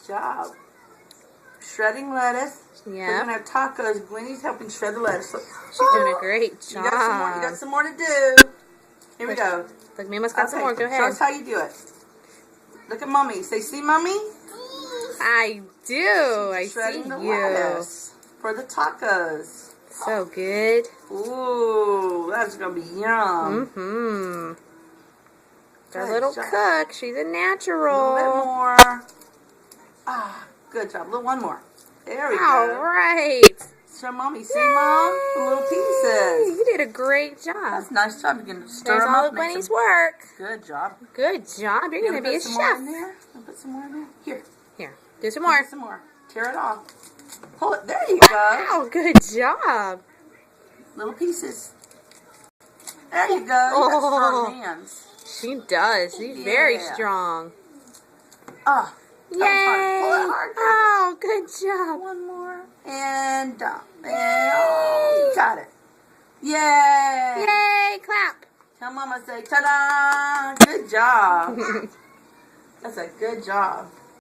job. Shredding lettuce. Yeah. We're going to have tacos. Gwenny's helping shred the lettuce. Look. She's doing a great job. You got some more to do. Here we go. Look, Mama's got some more. Go Show ahead. us how you do it. Look at Mommy. Say, see, Mommy? I do. I Shredding see the you. lettuce for the tacos. So good. Ooh, that's going to be yum. Mm-hmm. Our Good little job. cook. She's a A little natural. bit more. Ah, good job. One more. There we All go. right. Show Mommy. See, Mom? The little pieces. You did a great job. That's a nice job. You can stir There's them all up. of make Gwenny's some- work. Good job. Good job. You're going to be a put some more chef. in there? Put some more in there. Here. Here. Do some more. Put some more. Tear it off. Pull it. There you go. Wow. Good job. Little pieces. There you go. You got strong hands. She does. She's very Yeah. strong. Ah. Yay. Pull it hard. Oh, good job. One more. And dump. And oh, you got it. Yay. Yay. Clap. Tell Mama, say ta-da. Good job. That's a good job.